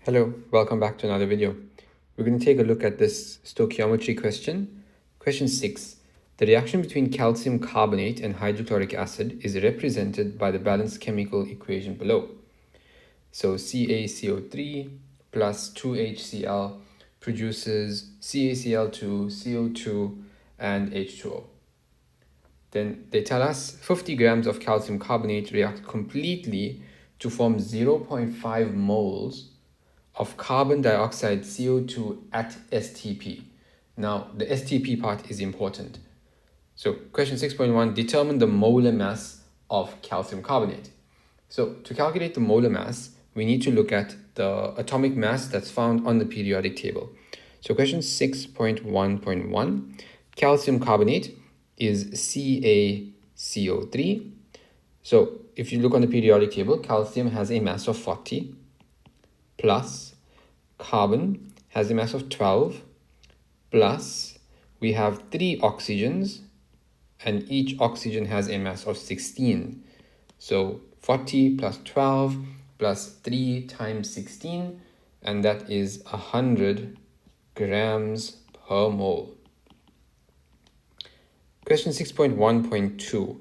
Hello, welcome back to another video. We're going to take a look at this stoichiometry question. Question 6. The reaction between calcium carbonate and hydrochloric acid is represented by the balanced chemical equation below. So CaCO3 plus 2HCl produces CaCl2, CO2, and H2O. Then they tell us 50 grams of calcium carbonate react completely to form 0.5 moles of carbon dioxide CO2 at STP. Now, the STP part is important. So question 6.1, determine the molar mass of calcium carbonate. So to calculate the molar mass, we need to look at the atomic mass that's found on the periodic table. So question 6.1.1, calcium carbonate is CaCO3. So if you look on the periodic table, calcium has a mass of 40, plus carbon has a mass of 12, plus we have 3 oxygens, and each oxygen has a mass of 16. So 40 plus 12 plus 3 times 16, and that is 100 grams per mole. Question 6.1.2.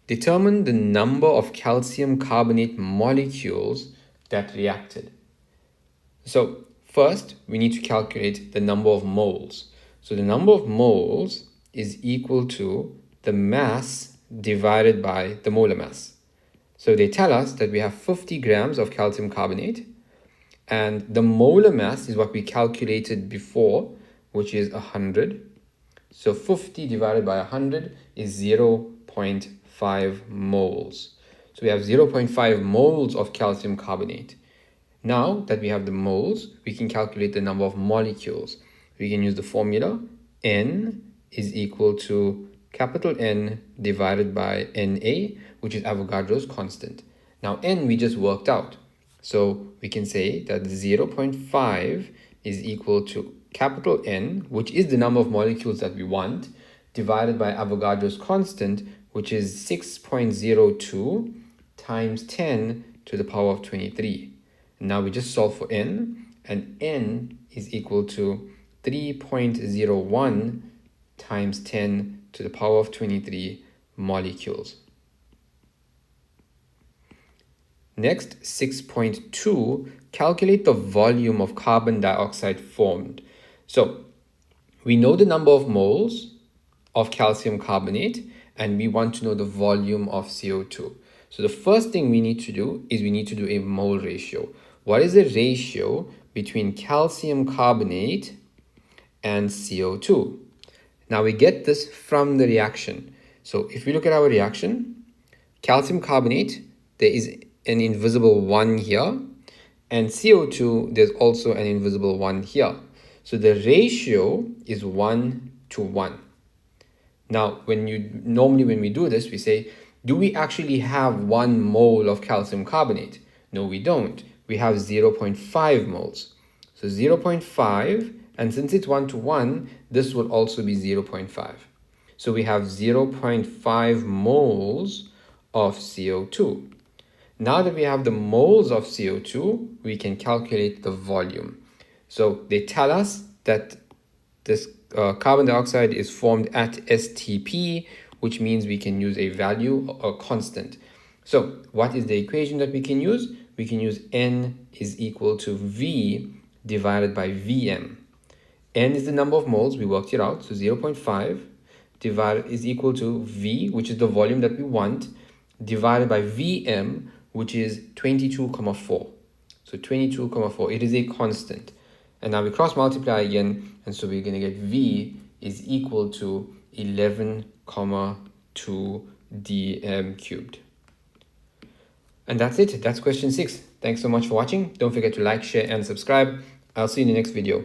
Determine the number of calcium carbonate molecules that reacted. So first, we need to calculate the number of moles. So the number of moles is equal to the mass divided by the molar mass. So they tell us that we have 50 grams of calcium carbonate, and the molar mass is what we calculated before, which is 100. So 50 divided by 100 is 0.5 moles. So we have 0.5 moles of calcium carbonate. Now that we have the moles, we can calculate the number of molecules. We can use the formula N is equal to capital N divided by Na, which is Avogadro's constant. Now N we just worked out. So we can say that 0.5 is equal to capital N, which is the number of molecules that we want, divided by Avogadro's constant, which is 6.02 times 10 to the power of 23. Now we just solve for N, and N is equal to 3.01 times 10 to the power of 23 molecules. Next, 6.2, calculate the volume of carbon dioxide formed. So we know the number of moles of calcium carbonate, and we want to know the volume of CO2. So the first thing we need to do is we need to do a mole ratio. What is the ratio between calcium carbonate and CO2? Now we get this from the reaction. So if we look at our reaction, calcium carbonate, there is an invisible 1 here, and CO2, there's also an invisible 1 here. So the ratio is 1 to 1. Now, when we do this, we say, do we actually have 1 mole of calcium carbonate? No, we don't. We have 0.5 moles. So 0.5, and since it's 1 to 1, this would also be 0.5. So we have 0.5 moles of CO2. Now that we have the moles of CO2, we can calculate the volume. So they tell us that this carbon dioxide is formed at STP, which means we can use a value, a constant. So what is the equation that we can use? We can use N is equal to V divided by Vm. N is the number of moles, we worked it out, so 0.5 divided is equal to V, which is the volume that we want, divided by Vm, which is 22,4. So 22,4, it is a constant. And now we cross multiply again, and so we're going to get V is equal to 11,2 dm cubed. And that's it. That's question 6. Thanks so much for watching. Don't forget to like, share, and subscribe. I'll see you in the next video.